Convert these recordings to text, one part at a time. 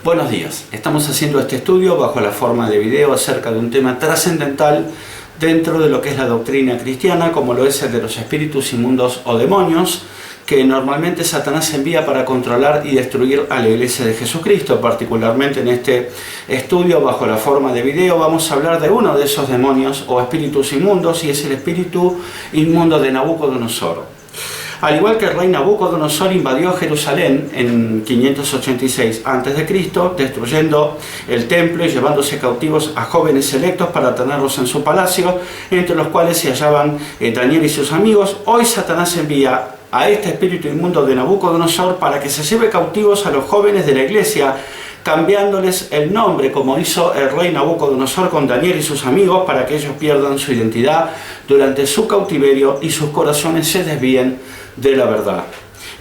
Buenos días, estamos haciendo este estudio bajo la forma de video acerca de un tema trascendental dentro de lo que es la doctrina cristiana, como lo es el de los espíritus inmundos o demonios, que normalmente Satanás envía para controlar y destruir a la Iglesia de Jesucristo. Particularmente en este estudio bajo la forma de video vamos a hablar de uno de esos demonios o espíritus inmundos, y es el espíritu inmundo de Nabucodonosor. Al igual que el rey Nabucodonosor invadió Jerusalén en 586 a.C., destruyendo el templo y llevándose cautivos a jóvenes selectos para tenerlos en su palacio, entre los cuales se hallaban Daniel y sus amigos. Hoy Satanás envía a este espíritu inmundo de Nabucodonosor para que se lleve cautivos a los jóvenes de la iglesia, cambiándoles el nombre, como hizo el rey Nabucodonosor con Daniel y sus amigos, para que ellos pierdan su identidad durante su cautiverio y sus corazones se desvíen de la verdad.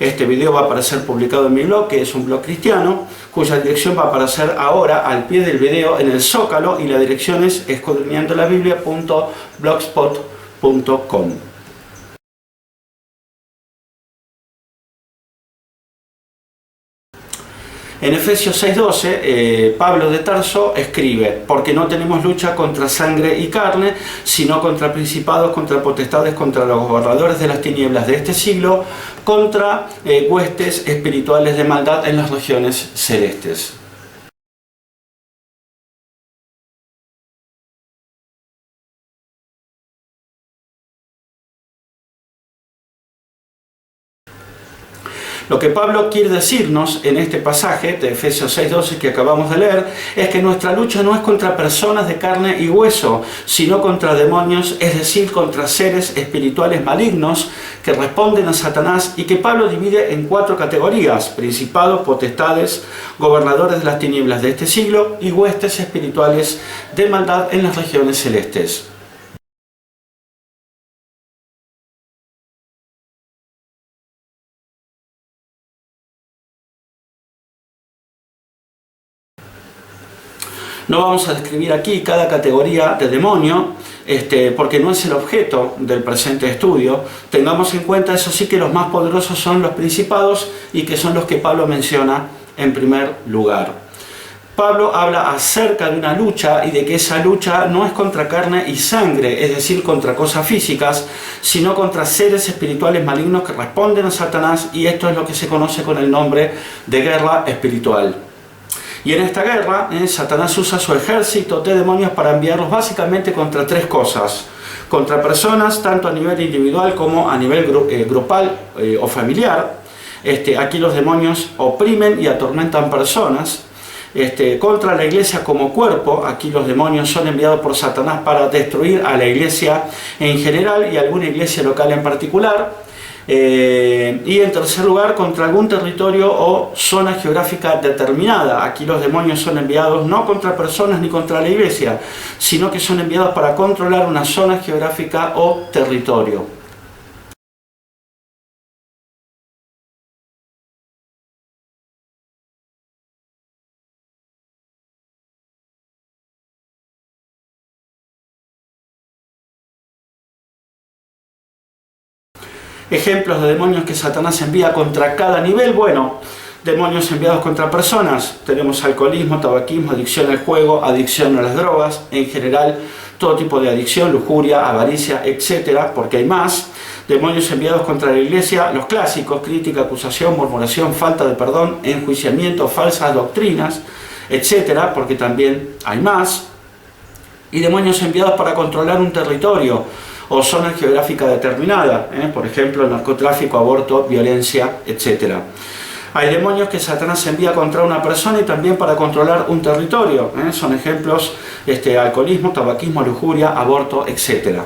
Este video va a aparecer publicado en mi blog, que es un blog cristiano, cuya dirección va a aparecer ahora al pie del video en el zócalo, y la dirección es escudriñandolabiblia.blogspot.com. En Efesios 6:12, Pablo de Tarso escribe: porque no tenemos lucha contra sangre y carne, sino contra principados, contra potestades, contra los gobernadores de las tinieblas de este siglo, contra huestes espirituales de maldad en las regiones celestes. Lo que Pablo quiere decirnos en este pasaje de Efesios 6:12 que acabamos de leer es que nuestra lucha no es contra personas de carne y hueso, sino contra demonios, es decir, contra seres espirituales malignos que responden a Satanás, y que Pablo divide en 4 categorías: principados, potestades, gobernadores de las tinieblas de este siglo y huestes espirituales de maldad en las regiones celestes. No vamos a describir aquí cada categoría de demonio, porque no es el objeto del presente estudio. Tengamos en cuenta, eso sí, que los más poderosos son los principados, y que son los que Pablo menciona en primer lugar. Pablo habla acerca de una lucha, y de que esa lucha no es contra carne y sangre, es decir, contra cosas físicas, sino contra seres espirituales malignos que responden a Satanás, y esto es lo que se conoce con el nombre de guerra espiritual. Y en esta guerra, Satanás usa su ejército de demonios para enviarlos básicamente contra 3 cosas: contra personas, tanto a nivel individual como a nivel grupal o familiar. Aquí los demonios oprimen y atormentan personas. Contra la iglesia como cuerpo, aquí los demonios son enviados por Satanás para destruir a la iglesia en general y a alguna iglesia local en particular. Y en tercer lugar, contra algún territorio o zona geográfica determinada. Aquí los demonios son enviados no contra personas ni contra la iglesia, sino que son enviados para controlar una zona geográfica o territorio. Ejemplos de demonios que Satanás envía contra cada nivel. Bueno, demonios enviados contra personas: tenemos alcoholismo, tabaquismo, adicción al juego, adicción a las drogas, en general todo tipo de adicción, lujuria, avaricia, etcétera, porque hay más. Demonios enviados contra la iglesia, los clásicos: crítica, acusación, murmuración, falta de perdón, enjuiciamiento, falsas doctrinas, etcétera, porque también hay más. Y demonios enviados para controlar un territorio o zona geográfica determinada, por ejemplo, el narcotráfico, aborto, violencia, etc. Hay demonios que Satanás envía contra una persona y también para controlar un territorio. Son ejemplos: alcoholismo, tabaquismo, lujuria, aborto, etc.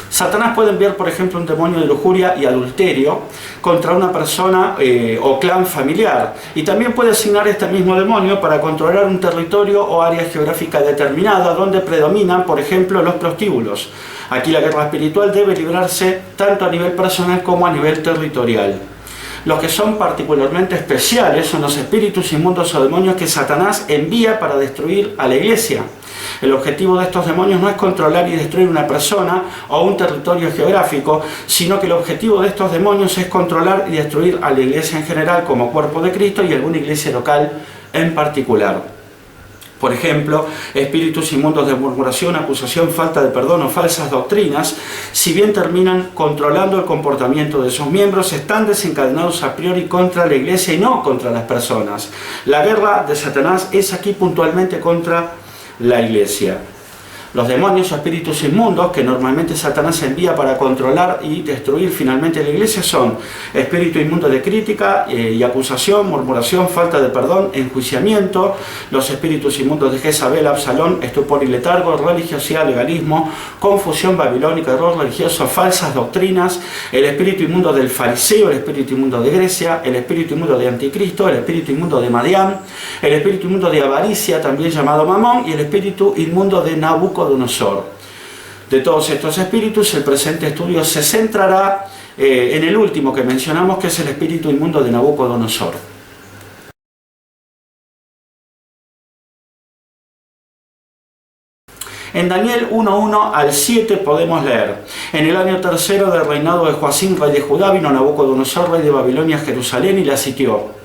Satanás puede enviar, por ejemplo, un demonio de lujuria y adulterio contra una persona o clan familiar, y también puede asignar este mismo demonio para controlar un territorio o área geográfica determinada donde predominan, por ejemplo, los prostíbulos. Aquí la guerra espiritual debe librarse tanto a nivel personal como a nivel territorial. Los que son particularmente especiales son los espíritus inmundos o demonios que Satanás envía para destruir a la iglesia. El objetivo de estos demonios no es controlar y destruir una persona o un territorio geográfico, sino que el objetivo de estos demonios es controlar y destruir a la iglesia en general como cuerpo de Cristo y alguna iglesia local en particular. Por ejemplo, espíritus inmundos de murmuración, acusación, falta de perdón o falsas doctrinas, si bien terminan controlando el comportamiento de sus miembros, están desencadenados a priori contra la iglesia y no contra las personas. La guerra de Satanás es aquí puntualmente contra la iglesia. Los demonios o espíritus inmundos que normalmente Satanás envía para controlar y destruir finalmente la iglesia son espíritu inmundo de crítica y acusación, murmuración, falta de perdón, enjuiciamiento, los espíritus inmundos de Jezabel, Absalón, estupor y letargo, religiosidad, legalismo, confusión babilónica, error religioso, falsas doctrinas, el espíritu inmundo del fariseo, el espíritu inmundo de Grecia, el espíritu inmundo de Anticristo, el espíritu inmundo de Madián, el espíritu inmundo de avaricia, también llamado Mamón, y el espíritu inmundo de Nabucodonosor. De todos estos espíritus, el presente estudio se centrará en el último que mencionamos, que es el espíritu inmundo de Nabucodonosor. En Daniel 1:1 al 7 podemos leer: en el año tercero del reinado de Joacim, rey de Judá, vino Nabucodonosor, rey de Babilonia, a Jerusalén y la sitió.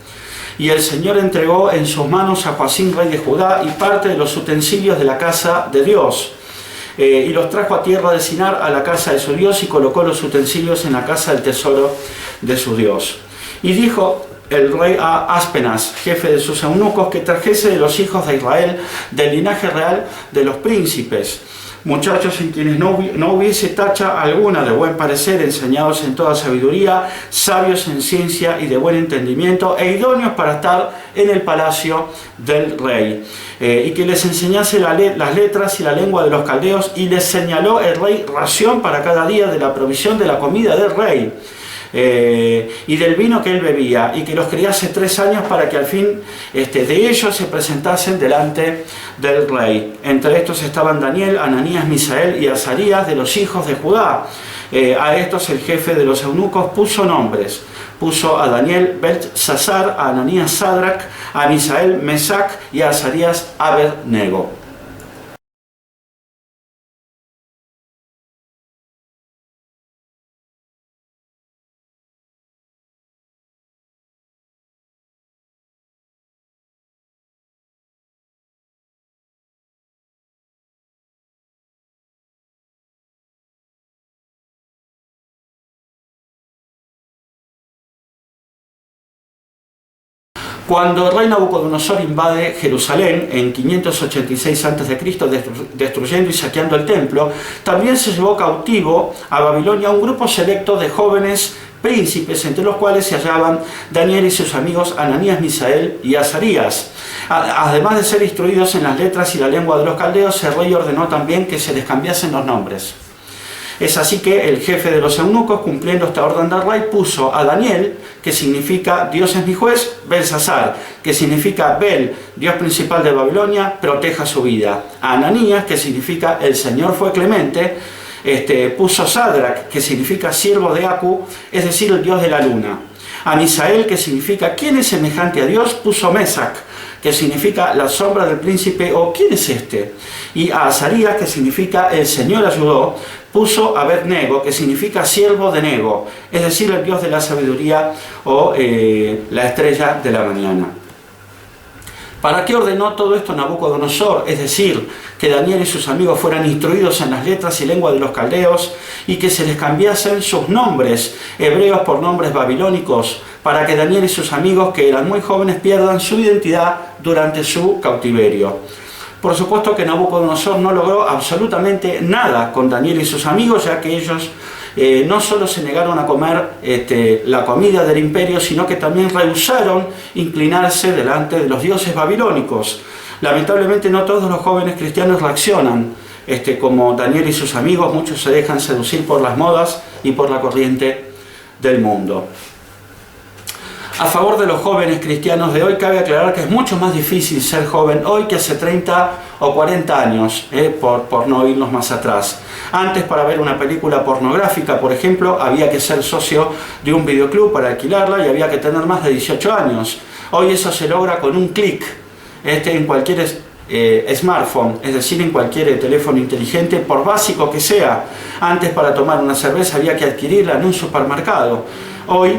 Y el Señor entregó en sus manos a Joacim, rey de Judá, y parte de los utensilios de la casa de Dios. Y los trajo a tierra de Sinar, a la casa de su Dios, y colocó los utensilios en la casa del tesoro de su Dios. Y dijo el rey a Aspenaz, jefe de sus eunucos, que trajese de los hijos de Israel, del linaje real de los príncipes, muchachos en quienes no hubiese tacha alguna, de buen parecer, enseñados en toda sabiduría, sabios en ciencia y de buen entendimiento, e idóneos para estar en el palacio del rey, y que les enseñase las letras y la lengua de los caldeos, y les señaló el rey ración para cada día de la provisión de la comida del rey, y del vino que él bebía, y que los criase 3 años para que al fin de ellos se presentasen delante del rey. Entre estos estaban Daniel, Ananías, Misael y Azarías, de los hijos de Judá. A estos el jefe de los eunucos puso nombres. Puso a Daniel Beltsasar, a Ananías Sadrac, a Misael Mesac y a Azarías Abednego. Cuando el rey Nabucodonosor invade Jerusalén en 586 a.C., destruyendo y saqueando el templo, también se llevó cautivo a Babilonia un grupo selecto de jóvenes príncipes, entre los cuales se hallaban Daniel y sus amigos Ananías, Misael y Azarías. Además de ser instruidos en las letras y la lengua de los caldeos, el rey ordenó también que se les cambiasen los nombres. Es así que el jefe de los eunucos, cumpliendo esta orden del rey, puso a Daniel, que significa Dios es mi juez, Beltsasar, que significa Bel, Dios principal de Babilonia, proteja su vida. A Ananías, que significa el Señor fue clemente, puso Sadrac, que significa siervo de Acu, es decir, el Dios de la luna. A Misael, que significa ¿quién es semejante a Dios?, puso Mesac, que significa la sombra del príncipe o ¿quién es este? Y a Azarías, que significa el Señor ayudó, puso Abednego, que significa siervo de Nego, es decir, el Dios de la sabiduría o la estrella de la mañana. ¿Para qué ordenó todo esto Nabucodonosor? Es decir, que Daniel y sus amigos fueran instruidos en las letras y lengua de los caldeos y que se les cambiasen sus nombres hebreos por nombres babilónicos, para que Daniel y sus amigos, que eran muy jóvenes, pierdan su identidad durante su cautiverio. Por supuesto que Nabucodonosor no logró absolutamente nada con Daniel y sus amigos, ya que ellos no solo se negaron a comer la comida del imperio, sino que también rehusaron inclinarse delante de los dioses babilónicos. Lamentablemente no todos los jóvenes cristianos reaccionan como Daniel y sus amigos. Muchos se dejan seducir por las modas y por la corriente del mundo. A favor de los jóvenes cristianos de hoy, cabe aclarar que es mucho más difícil ser joven hoy que hace 30 o 40 años, por no irnos más atrás. Antes, para ver una película pornográfica, por ejemplo, había que ser socio de un videoclub para alquilarla y había que tener más de 18 años. Hoy eso se logra con un clic en cualquier smartphone, es decir, en cualquier teléfono inteligente, por básico que sea. Antes, para tomar una cerveza había que adquirirla en un supermercado. Hoy,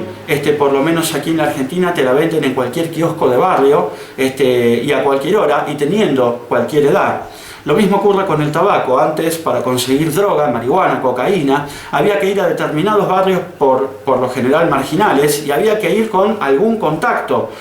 por lo menos aquí en la Argentina, te la venden en cualquier kiosco de barrio, y a cualquier hora y teniendo cualquier edad. Lo mismo ocurre con el tabaco. Antes, para conseguir droga, marihuana, cocaína, había que ir a determinados barrios, por lo general marginales, y había que ir con algún contacto.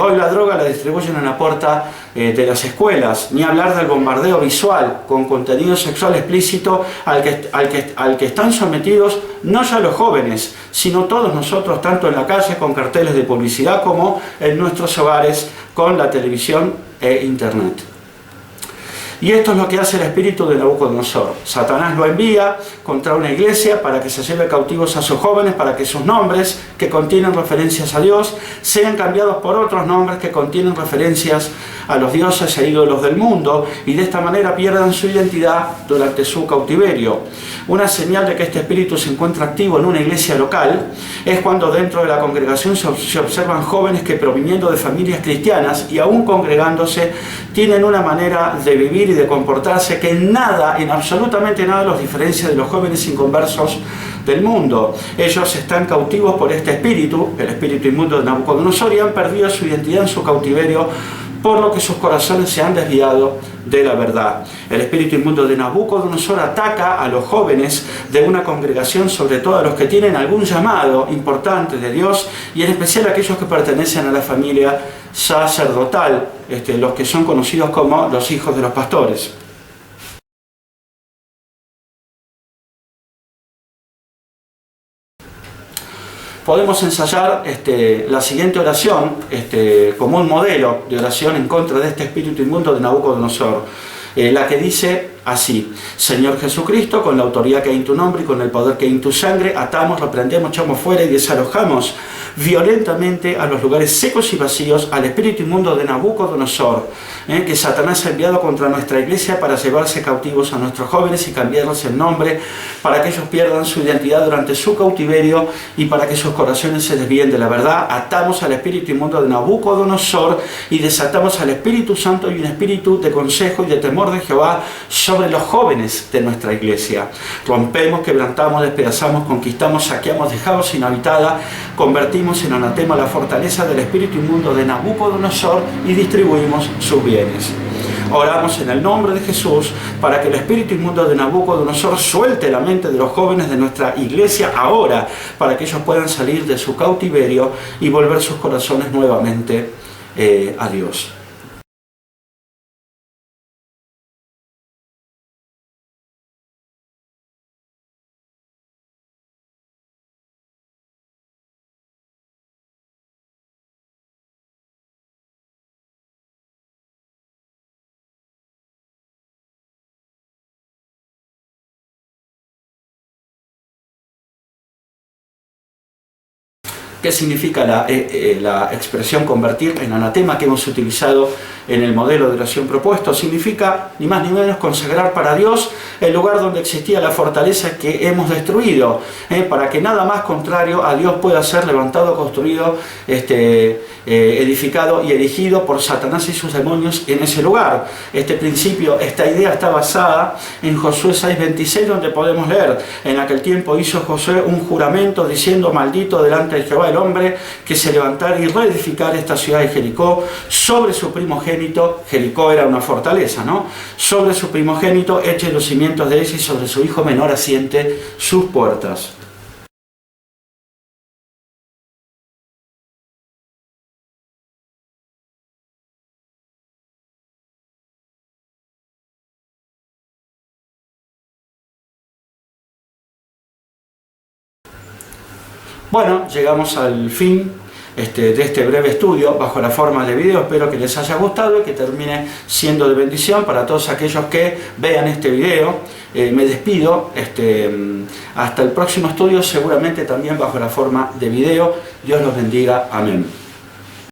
Hoy la droga la distribuyen en la puerta de las escuelas, ni hablar del bombardeo visual con contenido sexual explícito al que están sometidos no ya los jóvenes, sino todos nosotros, tanto en la calle con carteles de publicidad como en nuestros hogares con la televisión e internet. Y esto es lo que hace el espíritu de Nabucodonosor. Satanás lo envía contra una iglesia para que se lleve cautivos a sus jóvenes, para que sus nombres, que contienen referencias a Dios, sean cambiados por otros nombres que contienen referencias a los dioses e ídolos del mundo, y de esta manera pierdan su identidad durante su cautiverio. Una señal de que este espíritu se encuentra activo en una iglesia local es cuando dentro de la congregación se observan jóvenes que, proviniendo de familias cristianas y aún congregándose, tienen una manera de vivir y de comportarse que en absolutamente nada los diferencia de los jóvenes inconversos del mundo. Ellos están cautivos por este espíritu, el espíritu inmundo de Nabucodonosor, y han perdido su identidad en su cautiverio, por lo que sus corazones se han desviado de la verdad. El espíritu inmundo de Nabucodonosor ataca a los jóvenes de una congregación, sobre todo a los que tienen algún llamado importante de Dios, y en especial a aquellos que pertenecen a la familia sacerdotal, los que son conocidos como los hijos de los pastores. Podemos ensayar la siguiente oración como un modelo de oración en contra de este espíritu inmundo de Nabucodonosor, la que dice así: Señor Jesucristo, con la autoridad que hay en tu nombre y con el poder que hay en tu sangre, atamos, reprendemos, echamos fuera y desalojamos violentamente a los lugares secos y vacíos al espíritu inmundo de Nabucodonosor, que Satanás ha enviado contra nuestra iglesia para llevarse cautivos a nuestros jóvenes y cambiarles el nombre, para que ellos pierdan su identidad durante su cautiverio y para que sus corazones se desvíen de la verdad. Atamos al espíritu inmundo de Nabucodonosor y desatamos al Espíritu Santo y un espíritu de consejo y de temor de Jehová sobre los jóvenes de nuestra iglesia. Rompemos, quebrantamos, despedazamos, conquistamos, saqueamos, dejamos inhabitada, convertimos en anatema la fortaleza del espíritu inmundo de Nabucodonosor y distribuimos sus bienes. Oramos en el nombre de Jesús para que el espíritu inmundo de Nabucodonosor suelte la mente de los jóvenes de nuestra iglesia ahora, para que ellos puedan salir de su cautiverio y volver sus corazones nuevamente a Dios. ¿Qué significa la expresión convertir en anatema que hemos utilizado en el modelo de oración propuesto? Significa ni más ni menos consagrar para Dios el lugar donde existía la fortaleza que hemos destruido, para que nada más contrario a Dios pueda ser levantado, construido, edificado y erigido por Satanás y sus demonios en ese lugar. Este principio, esta idea está basada en Josué 6:26, donde podemos leer: en aquel tiempo hizo Josué un juramento diciendo: maldito delante de Jehová el hombre que se levantara y reedificara esta ciudad de Jericó sobre su primogénito. Jericó era una fortaleza, ¿no? Sobre su primogénito eche los cimientos de ella y sobre su hijo menor asiente sus puertas. Bueno, llegamos al fin de este breve estudio bajo la forma de video. Espero que les haya gustado y que termine siendo de bendición para todos aquellos que vean este video. Me despido, hasta el próximo estudio, seguramente también bajo la forma de video. Dios los bendiga, amén.